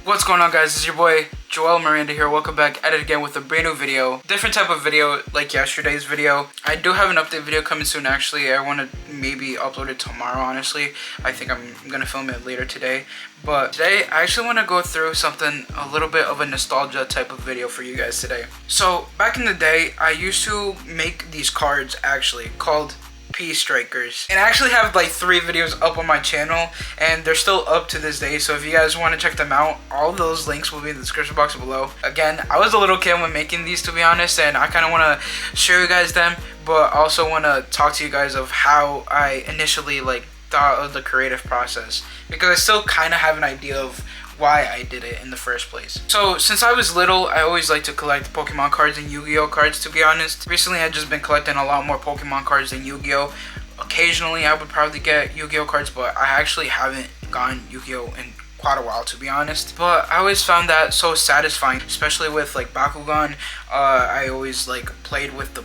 What's going on, guys? It's your boy Joel Miranda here. Welcome back at it again with a brand new video. Different type of video like yesterday's video. I do have an update video coming soon. Actually, I want to maybe upload it tomorrow. Honestly, I think I'm gonna film it later today. But today I actually want to go through something, a little bit of a nostalgia type of video for you guys today. So back in the day, I used to make these cards actually called PeaceStrikers, and I actually have like 3 videos up on my channel, and they're still up to this day. So if you guys want to check them out, all those links will be in the description box below. Again, I was a little kid when making these, to be honest, and I kind of want to show you guys them, but also want to talk to you guys of how I initially like thought of the creative process, because I still kind of have an idea of why I did it in the first place. So since I was little, I always liked to collect Pokemon cards and Yu-Gi-Oh cards, to be honest. Recently I've just been collecting a lot more Pokemon cards than Yu-Gi-Oh. Occasionally I would probably get Yu-Gi-Oh cards, but I actually haven't gotten Yu-Gi-Oh in quite a while, to be honest. But I always found that so satisfying, especially with like Bakugan. I always like played with the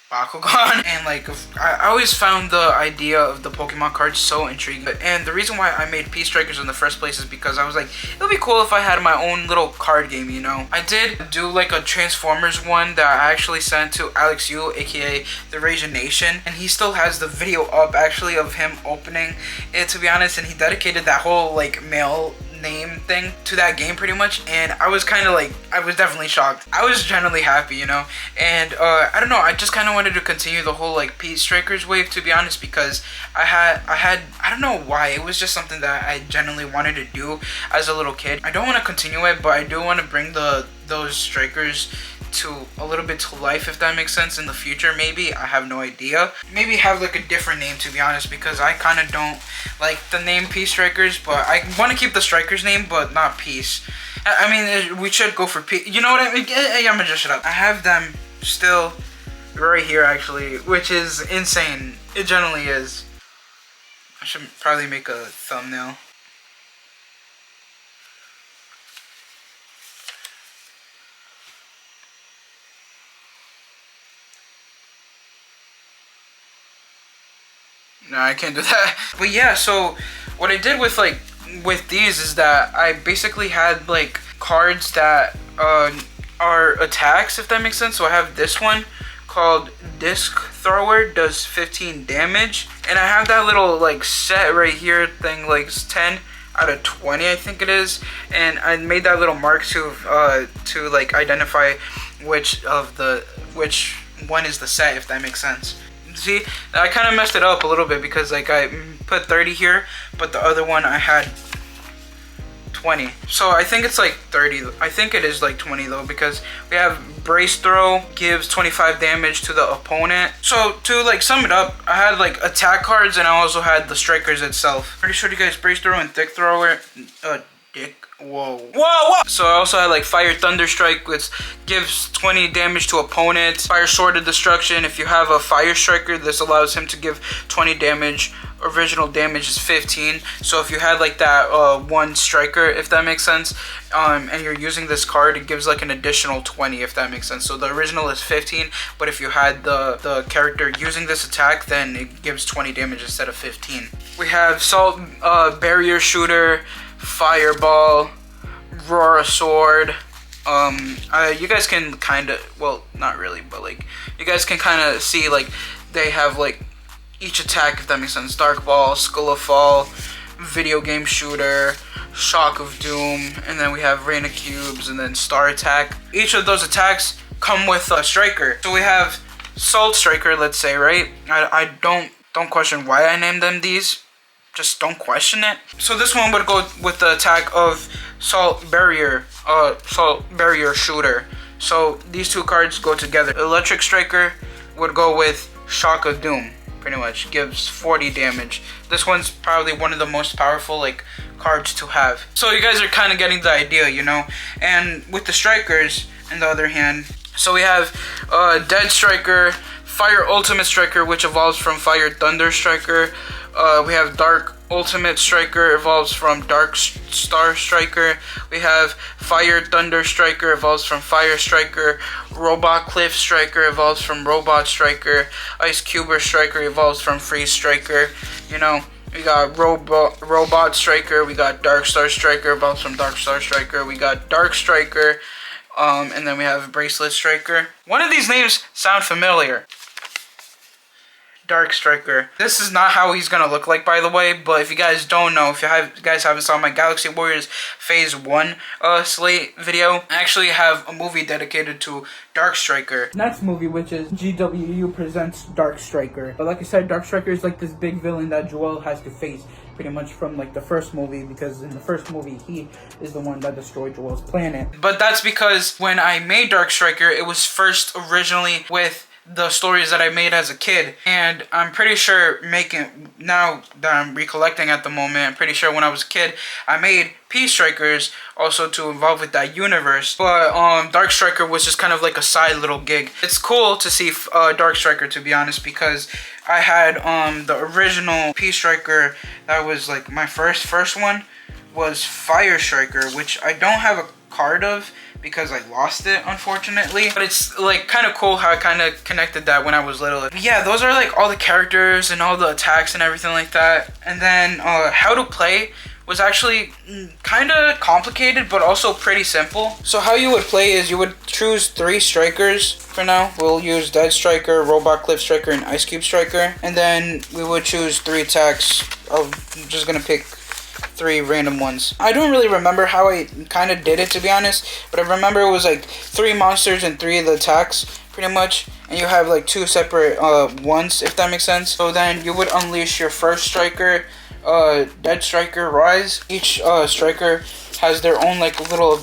Bakugan, and like I always found the idea of the Pokemon cards so intriguing. And the reason why I made PeaceStrikers in the first place is because I was like, it would be cool if I had my own little card game, you know. I did do like a Transformers one that I actually sent to Alex Yu, aka the RAGIN Nation, and he still has the video up actually of him opening it, to be honest. And he dedicated that whole like mail name thing to that game pretty much, and I was kind of like, I was definitely shocked. I was generally happy, you know. And I don't know, I just kind of wanted to continue the whole like PeaceStrikers wave, to be honest, because I don't know why, it was just something that I genuinely wanted to do as a little kid. I don't want to continue it, but I do want to bring those strikers to a little bit to life, if that makes sense, in the future. Maybe, I have no idea. Maybe have like a different name, to be honest, because I kind of don't like the name PeaceStrikers, but I want to keep the Strikers name, but not Peace. I mean, we should go for Peace, you know what I mean? I'm gonna just shut up. I have them still right here actually, which is insane. It generally is. I should probably make a thumbnail. No, I can't do that. But yeah, so what I did with these is that I basically had like cards that are attacks, if that makes sense. So I have this one called Disc Thrower, does 15 damage, and I have that little like set right here thing, like 10 out of 20 I think it is, and I made that little mark to like identify which one is the set, if that makes sense. See, I kind of messed it up a little bit because like I put 30 here, but the other one I had 20. So I think it's like 30. I think it is like 20 though, because we have Brace Throw gives 25 damage to the opponent. So to like sum it up, I had like attack cards, and I also had the strikers itself. Pretty sure you guys Brace Throw and Thick Thrower. Whoa. So I also had like Fire Thunder Strike, which gives 20 damage to opponents. Fire Sword of Destruction, if you have a Fire Striker, this allows him to give 20 damage. Original damage is 15. So if you had like that one striker, if that makes sense, and you're using this card, it gives like an additional 20, if that makes sense. So the original is 15, but if you had the character using this attack, then it gives 20 damage instead of 15. We have Salt Barrier Shooter, Fireball, Roar Sword. You guys can kind of, well, not really, but like you guys can kind of see like they have like each attack, if that makes sense. Dark Ball, Skull of Fall, Video Game Shooter, Shock of Doom, and then we have Rain of Cubes, and then Star Attack. Each of those attacks come with a striker. So we have Salt Striker, let's say, right? I don't question why I named them these. Just don't question it. So this one would go with the attack of Salt Barrier Shooter. So these two cards go together. Electric Striker would go with Shock of Doom. Pretty much gives 40 damage. This one's probably one of the most powerful like cards to have. So you guys are kind of getting the idea, you know. And with the strikers, on the other hand, so we have Dead Striker, Fire Ultimate Striker, which evolves from Fire Thunder Striker. We have Dark Ultimate Striker, evolves from Dark Star Striker. We have Fire Thunder Striker, evolves from Fire Striker. Robot Cliff Striker evolves from Robot Striker. Ice Cuber Striker evolves from Freeze Striker. You know, We got Robot Striker. We got Dark Star Striker. Both from Dark Star Striker. We got Dark Striker. And then we have Bracelet Striker. One of these names sound familiar. Dark Striker. This is not how he's gonna look like, by the way, but if you guys don't know, if you guys haven't saw my Galaxy Warriors Phase 1 SLATE video, I actually have a movie dedicated to Dark Striker. Next movie, which is GWU Presents Dark Striker. But like I said, Dark Striker is like this big villain that Joel has to face pretty much from like the first movie, because in the first movie he is the one that destroyed Joel's planet. But that's because when I made Dark Striker, it was first originally with the stories that I made as a kid, and I'm pretty sure now that I'm recollecting at the moment, I'm pretty sure when I was a kid I made PeaceStrikers also to involve with that universe, but Dark Striker was just kind of like a side little gig. It's cool to see Dark Striker, to be honest, because I had the original PeaceStriker that was like my first one was Fire Striker, which I don't have a card of because I lost it, unfortunately. But it's like kind of cool how I kind of connected that when I was little. But yeah, those are like all the characters and all the attacks and everything like that. And then how to play was actually kind of complicated, but also pretty simple. So how you would play is you would choose 3 strikers for now. We'll use Dead Striker, Robot Cliff Striker, and Ice Cube Striker. And then we would choose 3 attacks. I'm just gonna pick 3 random ones. I don't really remember how I kind of did it, to be honest, but I remember it was like 3 monsters and 3 of the attacks, pretty much, and you have like 2 separate ones, if that makes sense. So then you would unleash your first striker, Dead Striker, Rise. Each striker has their own like little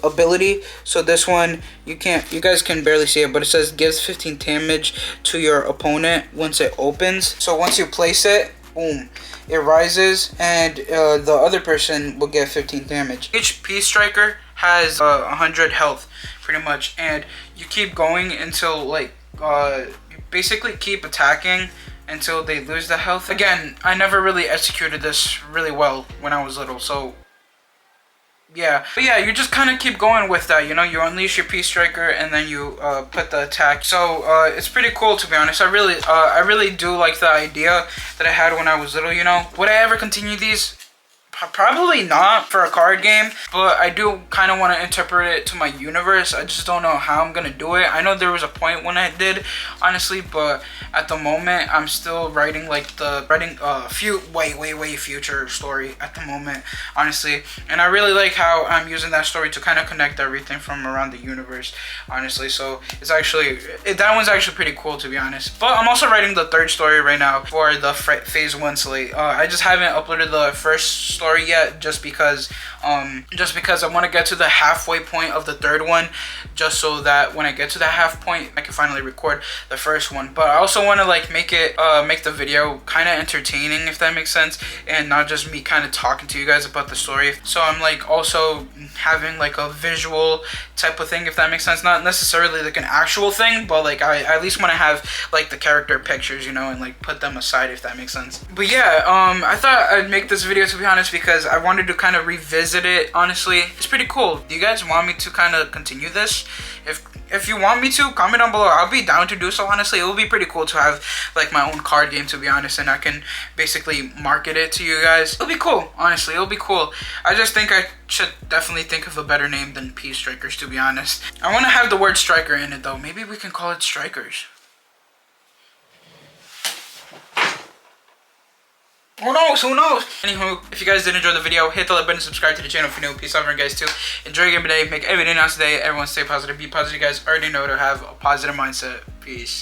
ability. So this one, you guys can barely see it, but it says gives 15 damage to your opponent once it opens. So once you place it, boom, it rises, and the other person will get 15 damage. Each PeaceStriker has 100 health, pretty much, and you keep going until like you basically keep attacking until they lose the health. Again, I never really executed this really well when I was little, so yeah. But yeah, you just kind of keep going with that, you know. You unleash your PeaceStriker and then you put the attack. So it's pretty cool, to be honest. I really do like the idea that I had when I was little, you know. Would I ever continue these? Probably not for a card game, but I do kind of want to interpret it to my universe. I just don't know how I'm gonna do it. I know there was a point when I did, honestly, but at the moment I'm still writing way future story at the moment, honestly. And I really like how I'm using that story to kind of connect everything from around the universe, honestly. So it's actually that one's actually pretty cool, to be honest. But I'm also writing the 3rd story right now for the Phase 1 slate. I just haven't uploaded the first story yet, just because I want to get to the halfway point of the 3rd one, just so that when I get to that half point I can finally record the first one. But I also want to like make the video kind of entertaining, if that makes sense, and not just me kind of talking to you guys about the story. So I'm like also having like a visual type of thing, if that makes sense. Not necessarily like an actual thing, but like I at least want to have like the character pictures, you know, and like put them aside, if that makes sense. But yeah, I thought I'd make this video, to be honest, because I wanted to kind of revisit it. Honestly, it's pretty cool. Do you guys want me to kind of continue this? If you want me to, comment down below. I'll be down to do so. Honestly, it will be pretty cool to have like my own card game, to be honest, and I can basically market it to you guys. It'll be cool, honestly. It'll be cool. I just think I should definitely think of a better name than PeaceStrikers, to be honest. I want to have the word striker in it though. Maybe we can call it Strikers. Who knows? Who knows? Anywho, if you guys did enjoy the video, hit the like button, subscribe to the channel if you're new. Peace out, guys, too. Enjoy your game today. Make every day nice today. Everyone stay positive. Be positive, guys. Already know to have a positive mindset. Peace.